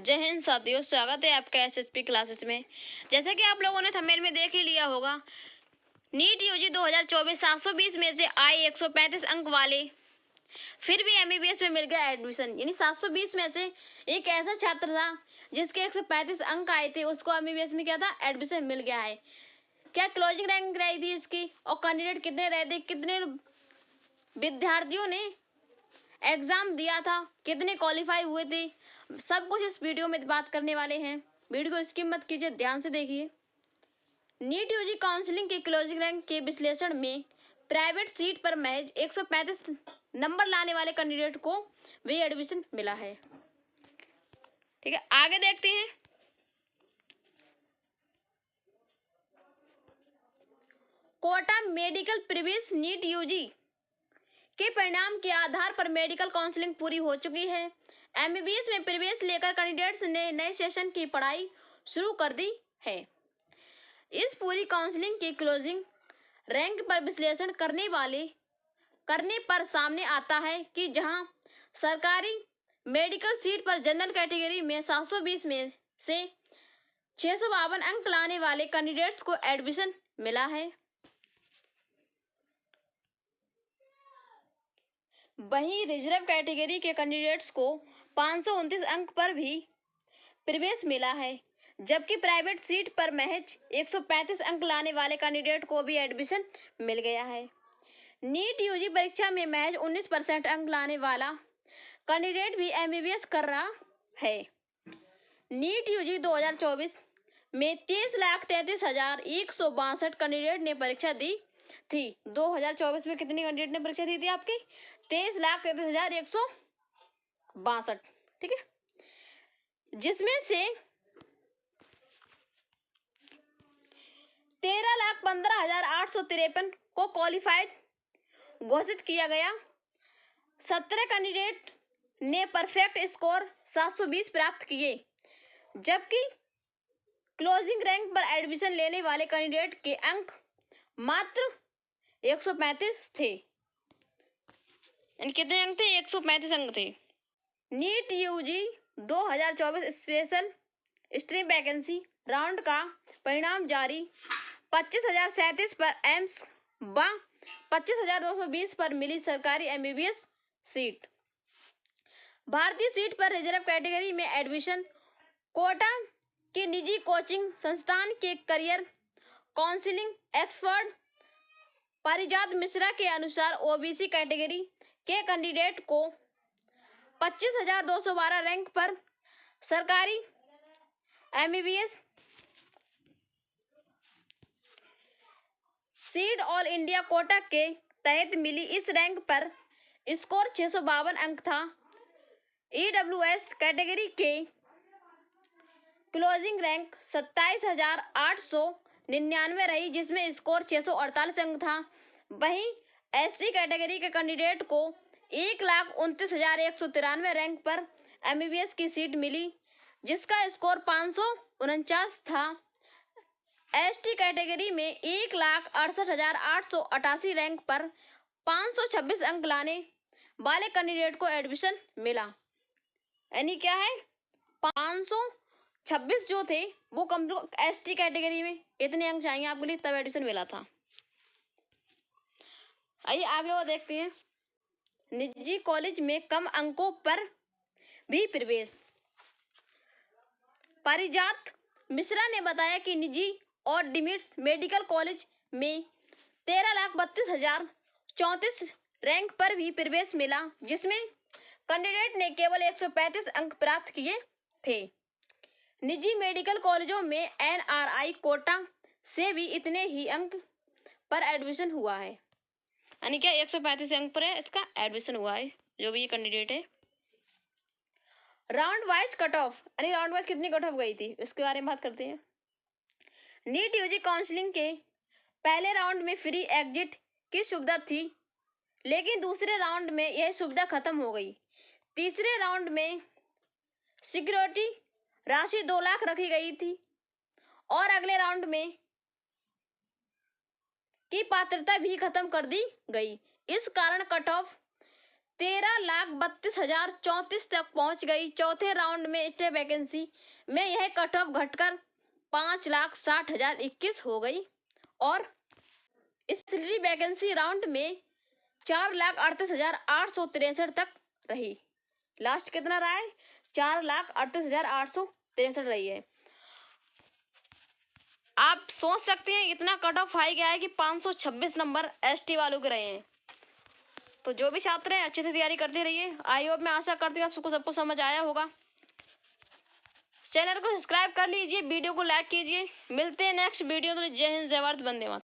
जय हिंद साथियों, स्वागत है आपका एसएसपी क्लासेस में। जैसे कि आप लोगों ने थंबनेल में देख ही लिया होगा, नीट यूजी 2024 720 में से आए 135 अंक वाले फिर भी एमबीबीएस में मिल गया एडमिशन। यानी 720 में से एक ऐसा छात्र था जिसके 135 अंक आए थे, उसको एमबीबीएस में क्या था, एडमिशन मिल गया है। क्या क्लोजिंग रैंक रही थी इसकी और कैंडिडेट कितने रहे थे, कितने विद्यार्थियों ने एग्जाम दिया था, कितने क्वालिफाई हुए थे, सब कुछ इस वीडियो में बात करने वाले हैं। वीडियो को स्किप मत कीजिए, ध्यान से देखिए। नीट यूजी काउंसलिंग के क्लोजिंग रैंक के विश्लेषण में प्राइवेट सीट पर महज 135 नंबर लाने वाले कैंडिडेट को भी एडमिशन मिला है। ठीक है, आगे देखते हैं। Kota medical previous NEET UG के परिणाम के आधार पर मेडिकल काउंसलिंग पूरी हो चुकी है। एमबीबीएस में प्रवेश लेकर कैंडिडेट्स ने नए सेशन की पढ़ाई शुरू कर दी है। इस पूरी काउंसलिंग की क्लोजिंग रैंक पर विश्लेषण करने पर सामने आता है कि जहां सरकारी मेडिकल सीट पर जनरल कैटेगरी में 720 में से 652 अंक लाने वाले कैंडिडेट्स को एडमिशन मिला है, वहीं रिजर्व कैटेगरी के कैंडिडेट्स को 529 अंक पर भी प्रवेश मिला है, जबकि प्राइवेट सीट पर महज 135 अंक लाने वाले कैंडिडेट को भी एडमिशन मिल गया है। नीट यूजी परीक्षा में महज 19% अंक लाने वाला कैंडिडेट भी एमबीबीएस कर रहा है। नीट यूजी 2024 में 30,33,162 कैंडिडेट ने परीक्षा दी थी। 2024 में कितने कैंडिडेट ने परीक्षा दी थी आपकी? 30,33,162। ठीक है, जिसमें से 13,15,853 को क्वालिफाइड घोषित किया गया। 17 कैंडिडेट ने परफेक्ट स्कोर 720 प्राप्त किए, जबकि क्लोजिंग रैंक पर एडमिशन लेने वाले कैंडिडेट के अंक मात्र 135 थे। कितने अंक थे? 135 अंक थे। NEET UG 2024 special stream vacancy round का परिणाम जारी। 25,037 पर एम्स व 25,220 पर मिली सरकारी एमबीबीएस सीट। भारतीय सीट पर रिजर्व कैटेगरी में एडमिशन। कोटा के निजी कोचिंग संस्थान के करियर काउंसलिंग एक्सपर्ट पारिजात मिश्रा के अनुसार ओबीसी कैटेगरी के कैंडिडेट को 25,212 रैंक पर सरकारी MBBS seat all India quota के तहत मिली। इस रैंक पर स्कोर 652 अंक था। ईडब्ल्यूएस कैटेगरी के क्लोजिंग रैंक 27,899 रही, जिसमें स्कोर 648 अंक था। वहीं एसटी कैटेगरी के कैंडिडेट को 1,29,193 रैंक पर एमबीबीएस की सीट मिली, जिसका स्कोर 549 था। एसटी कैटेगरी में 1,68,888 रैंक पर 526 अंक लाने वाले कैंडिडेट को एडमिशन मिला। यानी क्या है, 526 जो थे वो कम एसटी कैटेगरी में इतने अंक चाहिए आपके लिए, तब एडमिशन मिला था। आइए आगे और देखते हैं। निजी कॉलेज में कम अंकों पर भी प्रवेश। पारिजात मिश्रा ने बताया कि निजी और डीम्ड मेडिकल कॉलेज में 13,32,034 रैंक पर भी प्रवेश मिला, जिसमें कैंडिडेट ने केवल 135 अंक प्राप्त किए थे। निजी मेडिकल कॉलेजों में एनआरआई कोटा से भी इतने ही अंक पर एडमिशन हुआ है। यानी क्या 135 अंक पर है, इसका एडमिशन हुआ है जो भी ये कैंडिडेट है। राउंड वाइज कट ऑफ, यानी राउंड वाइज कितनी कट ऑफ गई थी, इसके बारे में बात करते हैं। नीट यूजी काउंसलिंग के पहले राउंड में फ्री एग्जिट की सुविधा थी, लेकिन दूसरे राउंड में यह सुविधा खत्म हो गई। तीसरे राउंड में सिक्योरिटी राशि 2 लाख रखी गई थी और अगले राउंड में की पात्रता भी खत्म कर दी गई। इस कारण कट ऑफ 13,32,034 तक पहुंच गई। चौथे राउंड में स्टेट वैकेंसी में यह कट ऑफ घटकर 5,60,021 हो गई और स्त्री वैकेंसी राउंड में 4,38,863 तक रही। लास्ट कितना रहा है? 4,38,863 रही है। आप सोच सकते हैं इतना कट ऑफ हाई गया है कि 526 नंबर एसटी वालों के रहे हैं। तो जो भी छात्र हैं अच्छे से तैयारी करते रहिए। आई होप मैं आशा करती हूँ सबको समझ आया होगा। चैनल को सब्सक्राइब कर लीजिए, वीडियो को लाइक कीजिए। मिलते हैं नेक्स्ट वीडियो में। जय हिंद, जय भारत, वंदे मातरम।